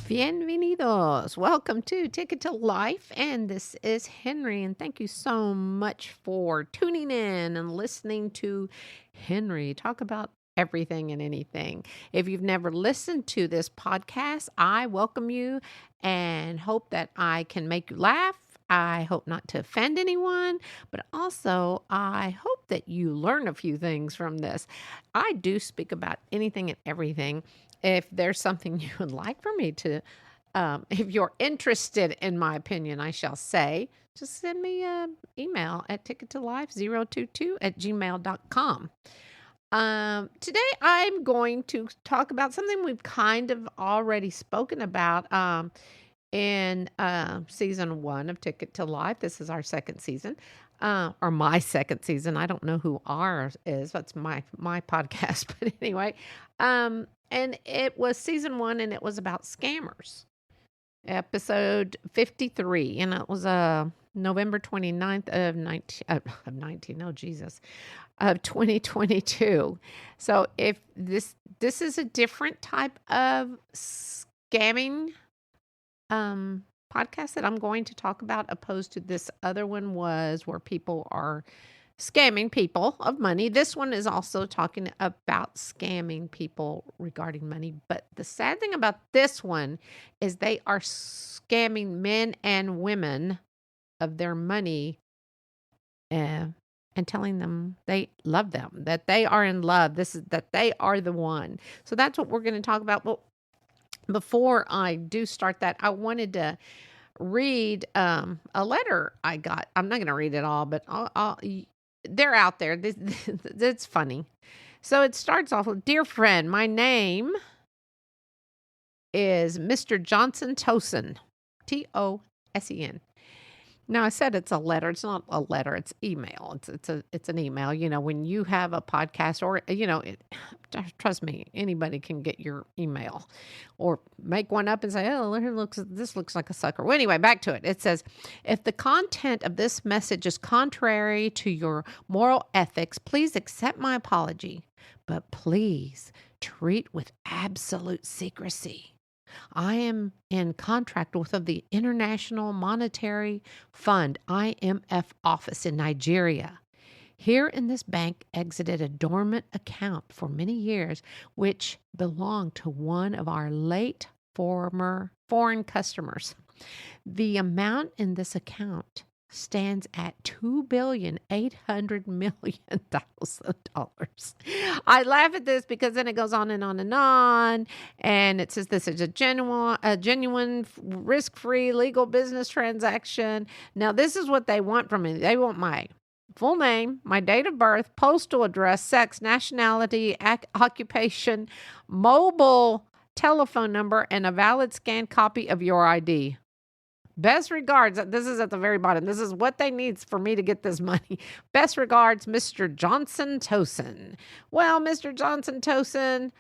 Bienvenidos. Welcome to Ticket to Life. And this is Henrie. And thank you so much for tuning in and listening to Henrie talk about everything and anything. If you've never listened to this podcast, I welcome you and hope that I can make you laugh. I hope not to offend anyone, but also I hope that you learn a few things from this. I do speak about anything and everything. If there's something you would like for me to, if you're interested in my opinion, I shall say, just send me an email at tickettolife022@gmail.com. Today I'm going to talk about something we've kind of already spoken about in season 1 of Ticket to Life. This is our second season, or my second season. I don't know who ours is. That's my podcast. But anyway, and it was season 1, and it was about scammers. Episode 53, and it was November 29th of 2022. So if this is a different type of scamming podcast that I'm going to talk about, opposed to this other one was where people are scamming people of money. This one is also talking about scamming people regarding money. But the sad thing about this one is they are scamming men and women of their money and telling them they love them, that they are in love. That they are the one. So that's what we're going to talk about. Well, before I do start that, I wanted to read a letter I got. I'm not going to read it all, but they're out there. It's funny. So it starts off with, "Dear friend, my name is Mr. Johnson Tosen, Tosen. Now, I said it's a letter. It's not a letter. It's email. It's an email. You know, when you have a podcast or, trust me, anybody can get your email or make one up and say, oh, this looks like a sucker. Well, anyway, back to it. It says, if the content of this message is contrary to your moral ethics, please accept my apology, but please treat with absolute secrecy. I am in contract with the International Monetary Fund, IMF office in Nigeria. Here in this bank exited a dormant account for many years, which belonged to one of our late former foreign customers. The amount in this account stands at $2,800,000,000. I laugh at this because then it goes on and on and on. And it says this is a genuine risk-free legal business transaction. Now, this is what they want from me. They want my full name, my date of birth, postal address, sex, nationality, occupation, mobile telephone number, and a valid scanned copy of your ID. Best regards. This is at the very bottom. This is what they need for me to get this money. Best regards, Mr. Johnson Tosen. Well, Mr. Johnson Tosen,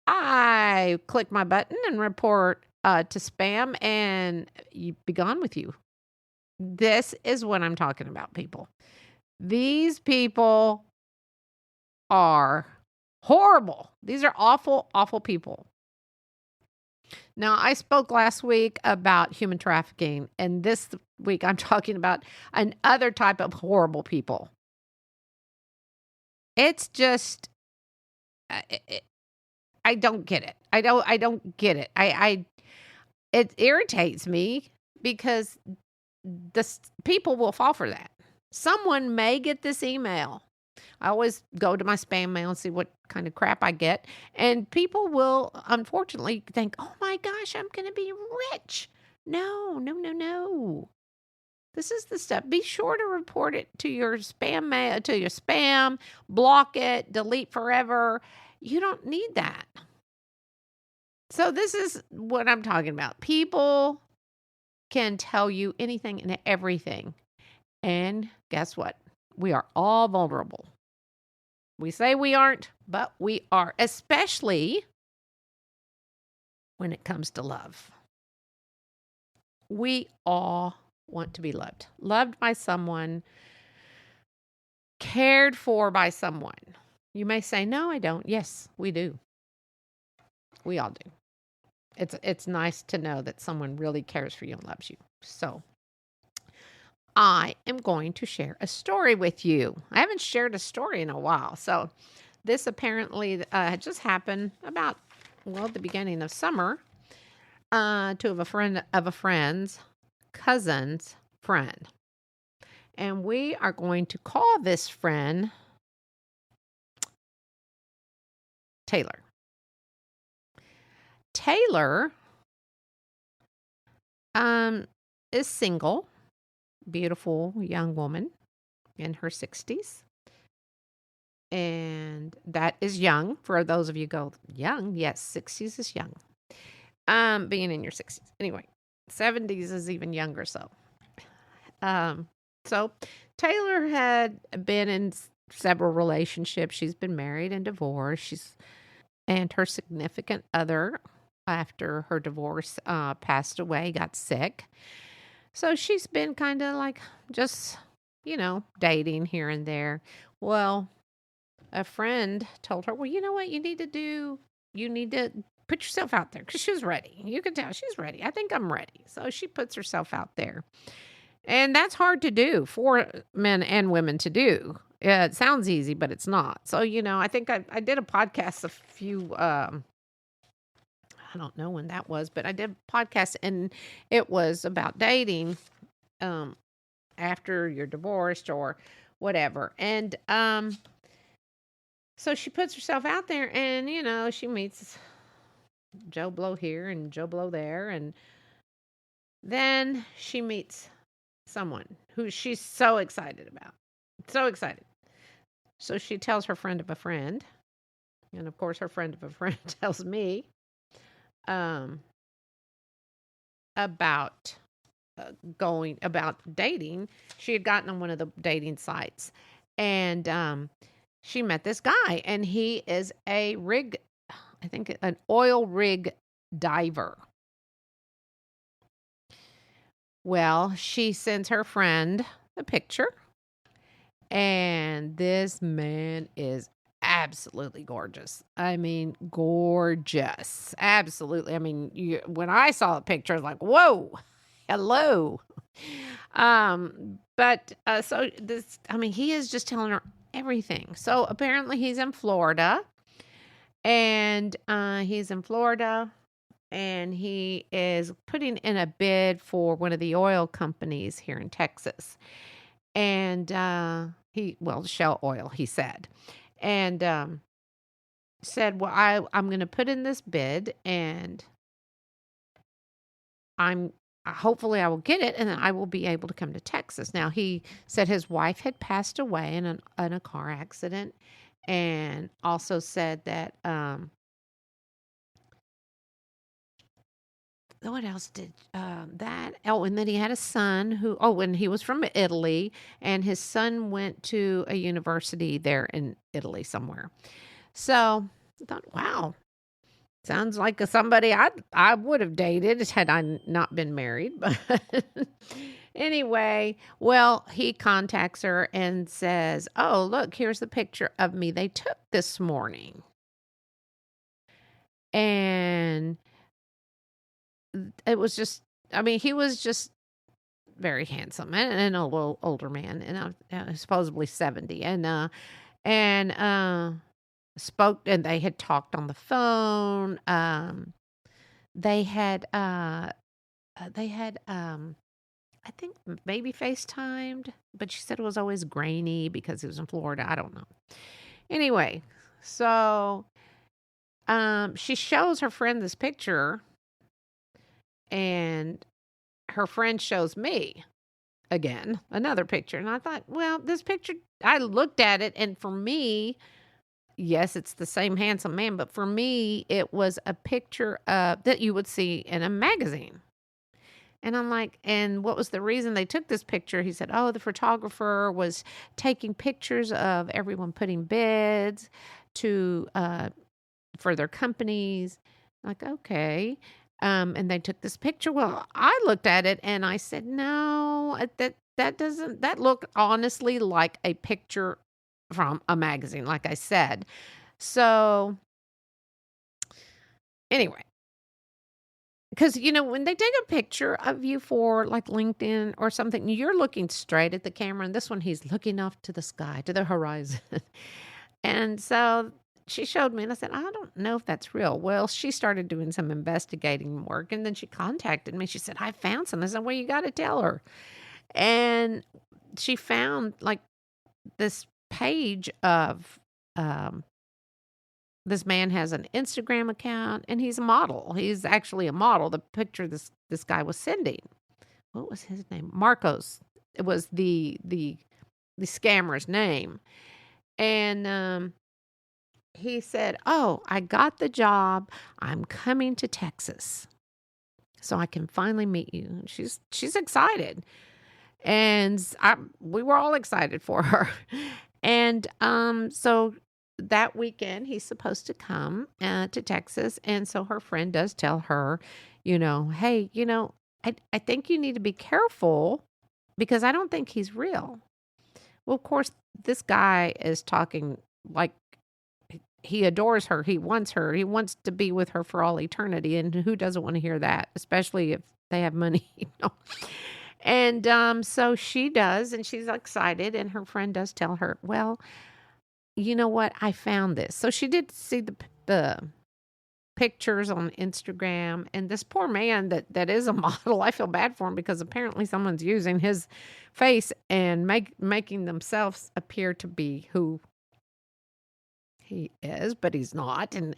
I click my button and report to spam, and be gone with you. This is what I'm talking about, people. These people are horrible. These are awful, awful people. Now, I spoke last week about human trafficking, and this week I'm talking about another type of horrible people. It's just, I don't get it. I don't get it. It irritates me because people will fall for that. Someone may get this email. I always go to my spam mail and see what kind of crap I get. And people will, unfortunately, think, oh my gosh, I'm going to be rich. No. This is the stuff. Be sure to report it to your spam mail, to your spam, block it, delete forever. You don't need that. So this is what I'm talking about. People can tell you anything and everything. And guess what? We are all vulnerable. We say we aren't, but we are, especially when it comes to love. We all want to be loved. Loved by someone, cared for by someone. You may say, no, I don't. Yes, we do. We all do. It's nice to know that someone really cares for you and loves you. So I am going to share a story with you. I haven't shared a story in a while. So this apparently just happened about, well, the beginning of summer to a friend's cousin's friend. And we are going to call this friend Taylor. Taylor is single, beautiful young woman in her 60s. And that is young. For those of you go, young? Yes, 60s is young. Being in your 60s. Anyway, 70s is even younger, so. So Taylor had been in several relationships. She's been married and divorced. And her significant other, after her divorce, passed away, got sick. So she's been kind of like just, dating here and there. Well, a friend told her, well, you know what you need to do? You need to put yourself out there, because she was ready. You can tell she's ready. I think I'm ready. So she puts herself out there. And that's hard to do for men and women to do. It sounds easy, but it's not. So, I think I did a podcast a few, I don't know when that was, but I did a podcast, and it was about dating after you're divorced or whatever. And so she puts herself out there, and, she meets Joe Blow here and Joe Blow there. And then she meets someone who she's so excited about. So excited. So she tells her friend of a friend. And of course, her friend of a friend tells me about about dating. She had gotten on one of the dating sites. And she met this guy. And he is a rig, I think an oil rig diver. Well, she sends her friend a picture, and this man is absolutely gorgeous. I mean, gorgeous. Absolutely. I mean, when I saw the picture, I was like, whoa, hello. But so this, I mean, he is just telling her everything. So apparently he's in Florida, and and he is putting in a bid for one of the oil companies here in Texas. And Shell Oil, he said. And said, well, I'm going to put in this bid, and hopefully I will get it, and then I will be able to come to Texas. Now, he said his wife had passed away in a car accident, and also said that what else did that? Oh, and then he had a son and he was from Italy, and his son went to a university there in Italy somewhere. So I thought, wow, sounds like somebody I would have dated had I not been married. But anyway, well, he contacts her and says, oh, look, here's the picture of me they took this morning. And it was just, I mean, he was just very handsome and a little older man, and supposedly 70. And spoke, and they had talked on the phone. They had, I think maybe FaceTimed, but she said it was always grainy because he was in Florida. I don't know. Anyway, so she shows her friend this picture, and her friend shows me again another picture. And I thought, well, this picture, I looked at it, and for me, yes, it's the same handsome man, but for me, it was a picture that you would see in a magazine. And I'm like, and what was the reason they took this picture? He said, oh, the photographer was taking pictures of everyone putting bids for their companies. Like, okay. And they took this picture. Well, I looked at it and I said, no, that look honestly like a picture from a magazine, like I said. So anyway, Because, when they take a picture of you for like LinkedIn or something, you're looking straight at the camera. And this one, he's looking off to the sky, to the horizon. And so she showed me, and I said, I don't know if that's real. Well, she started doing some investigating work, and then she contacted me. She said, I found something. I said, well, you got to tell her. And she found like this page of, this man has an Instagram account, and he's a model. He's actually a model. The picture this guy was sending. What was his name? Marcos. It was the scammer's name. And he said, "Oh, I got the job. I'm coming to Texas, so I can finally meet you." She's excited, and we were all excited for her. And so that weekend he's supposed to come to Texas, and so her friend does tell her, hey, I think you need to be careful because I don't think he's real. Well, of course, this guy is talking like he adores her. He wants her. He wants to be with her for all eternity. And who doesn't want to hear that, especially if they have money, And so she does, and she's excited. And her friend does tell her, well, you know what? I found this. So she did see the pictures on Instagram, and this poor man that is a model, I feel bad for him because apparently someone's using his face and making themselves appear to be who he is, but he's not. And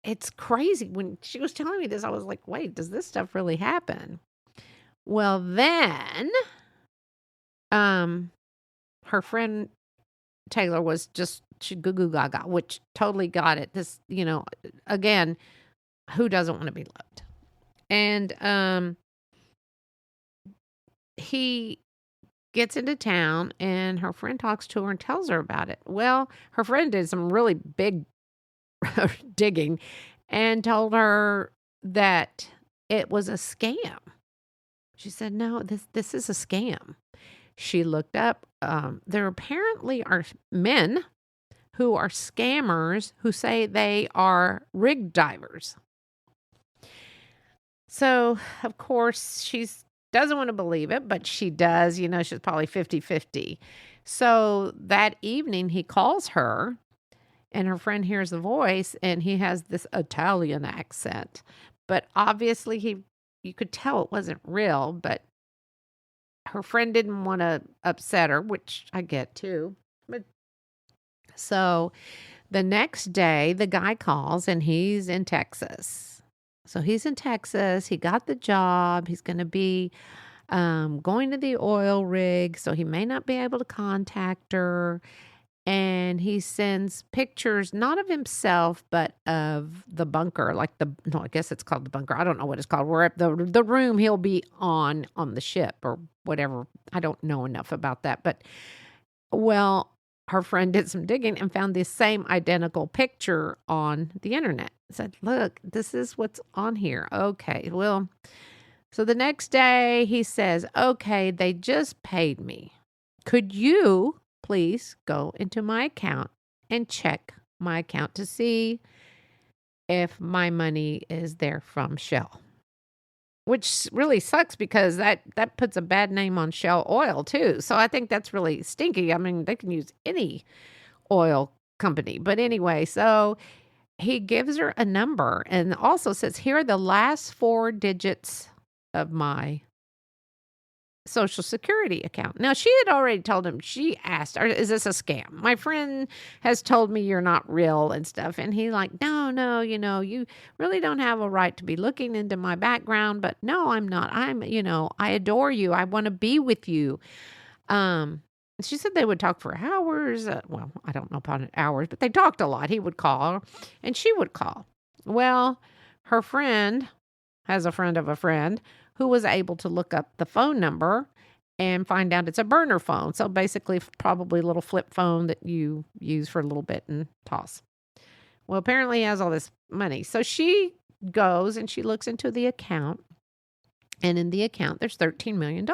it's crazy. When she was telling me this, I was like, wait, does this stuff really happen? Well, then her friend Taylor was just, she goo goo gaga, which totally got it. This, again, who doesn't want to be loved? And he gets into town, and her friend talks to her and tells her about it. Well, her friend did some really big digging and told her that it was a scam. She said, no, this is a scam. She looked up. There apparently are men who are scammers who say they are rig divers. So, of course, she doesn't want to believe it, but she does. She's probably 50-50. So that evening, he calls her, and her friend hears the voice, and he has this Italian accent. But obviously, you could tell it wasn't real, but her friend didn't want to upset her, which I get too. So the next day, the guy calls, and he's in Texas. So he's in Texas. He got the job. He's going to be going to the oil rig, so he may not be able to contact her. And he sends pictures, not of himself, but of the bunker, I guess it's called the bunker. I don't know what it's called. Where the room he'll be on the ship or whatever. I don't know enough about that. But, well, her friend did some digging and found this same identical picture on the internet. Said, look, this is what's on here. Okay, well, so the next day he says, okay, they just paid me. Could you please go into my account and check my account to see if my money is there from Shell? Which really sucks because that puts a bad name on Shell oil too. So I think that's really stinky. I mean, they can use any oil company. But anyway, so he gives her a number and also says, here are the last 4 digits of my Social Security account. Now, she had already told him, she asked, is this a scam? My friend has told me you're not real and stuff. And he's like, no, you really don't have a right to be looking into my background. But no, I'm not. I adore you. I want to be with you. She said they would talk for hours. Well, I don't know about hours, but they talked a lot. He would call and she would call. Well, her friend has a friend of a friend who was able to look up the phone number and find out it's a burner phone. So basically, probably a little flip phone that you use for a little bit and toss. Well, apparently he has all this money. So she goes and she looks into the account. And in the account, there's $13 million.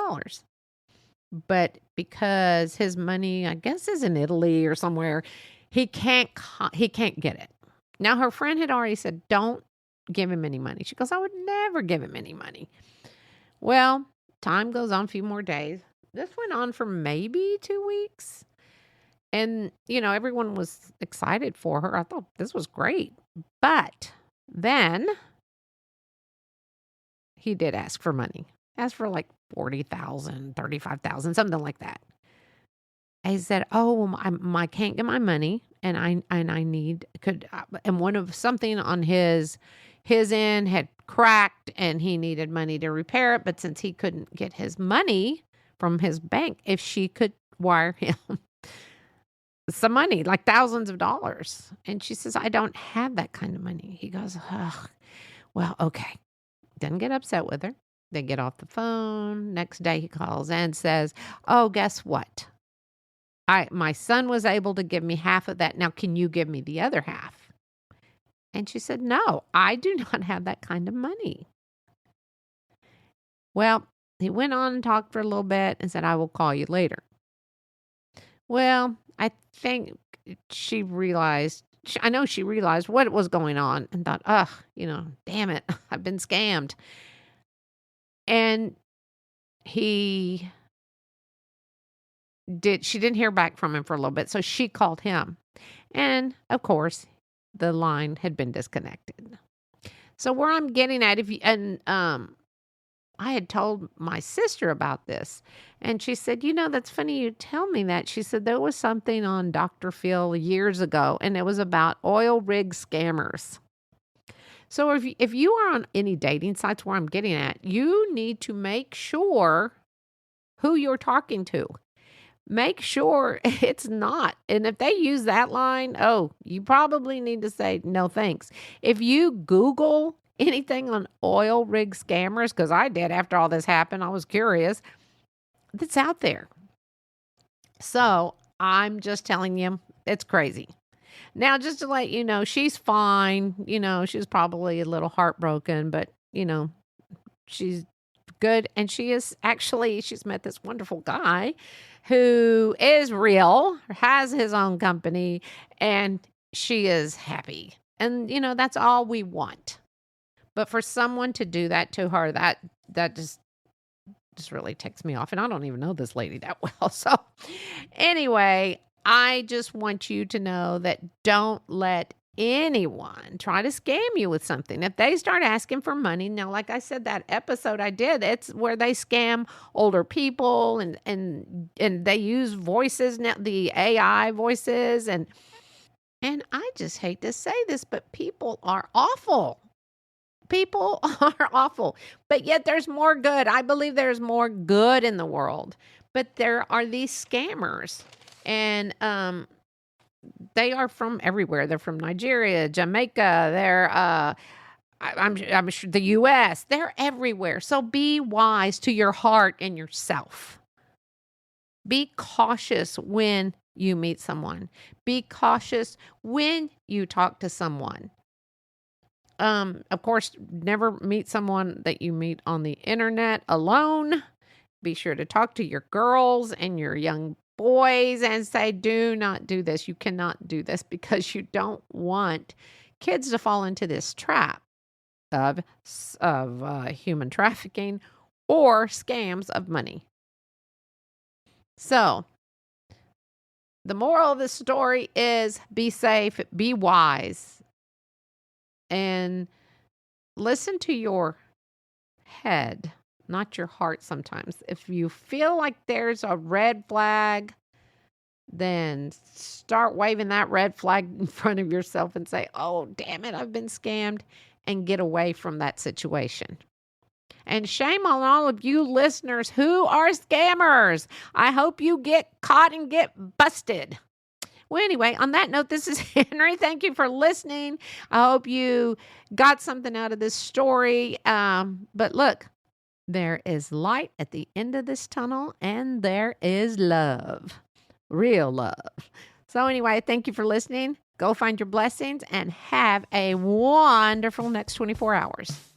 But because his money, I guess, is in Italy or somewhere, he can't get it. Now, her friend had already said, don't give him any money. She goes, I would never give him any money. Well, time goes on, a few more days. This went on for maybe 2 weeks. And, everyone was excited for her. I thought this was great. But then he did ask for money. Asked for like $40,000, $35,000, something like that. He said, "Oh, I can't get my money, and I need and one of something on his end had cracked, and he needed money to repair it. But since he couldn't get his money from his bank, if she could wire him some money, like thousands of dollars." And she says, "I don't have that kind of money." He goes, "Ugh, well, okay." Doesn't get upset with her. They get off the phone. Next day he calls and says, "Oh, guess what? My son was able to give me half of that. Now, can you give me the other half?" And she said, "No, I do not have that kind of money." Well, he went on and talked for a little bit and said, "I will call you later." Well, I think she realized what was going on and thought, damn it, I've been scammed. And she didn't hear back from him for a little bit, so she called him. And of course, the line had been disconnected. So where I'm getting at, I had told my sister about this, and she said, "That's funny you tell me that." She said there was something on Dr. Phil years ago, and it was about oil rig scammers. So if you are on any dating sites, where I'm getting at, you need to make sure who you're talking to. Make sure it's not. And if they use that line, you probably need to say, "No, thanks." If you Google anything on oil rig scammers, because I did after all this happened, I was curious, that's out there. So I'm just telling you, it's crazy. Now, just to let you know, she's fine. She's probably a little heartbroken, but, she's good. And she's met this wonderful guy who is real, has his own company, and she is happy. And, that's all we want. But for someone to do that to her, that just really ticks me off. And I don't even know this lady that well. So anyway, I just want you to know that don't let anyone try to scam you with something. If they start asking for money, now, like I said, that episode I did, it's where they scam older people and they use voices now, the AI voices. And I just hate to say this, but people are awful. People are awful, but yet there's more good. I believe there's more good in the world, but there are these scammers, and they are from everywhere. They're from Nigeria, Jamaica. They're I'm sure the U.S. They're everywhere. So be wise to your heart and yourself. Be cautious when you meet someone. Be cautious when you talk to someone. Of course, never meet someone that you meet on the internet alone. Be sure to talk to your girls and your young boys and say, "Do not do this. You cannot do this," because you don't want kids to fall into this trap of human trafficking or scams of money. So, the moral of the story is be safe, be wise. And listen to your head, not your heart sometimes. If you feel like there's a red flag, then start waving that red flag in front of yourself and say, "Oh, damn it, I've been scammed," and get away from that situation. And shame on all of you listeners who are scammers. I hope you get caught and get busted. Well, anyway, on that note, this is Henrie. Thank you for listening. I hope you got something out of this story. But look, there is light at the end of this tunnel, and there is love, real love. So anyway, thank you for listening. Go find your blessings and have a wonderful next 24 hours.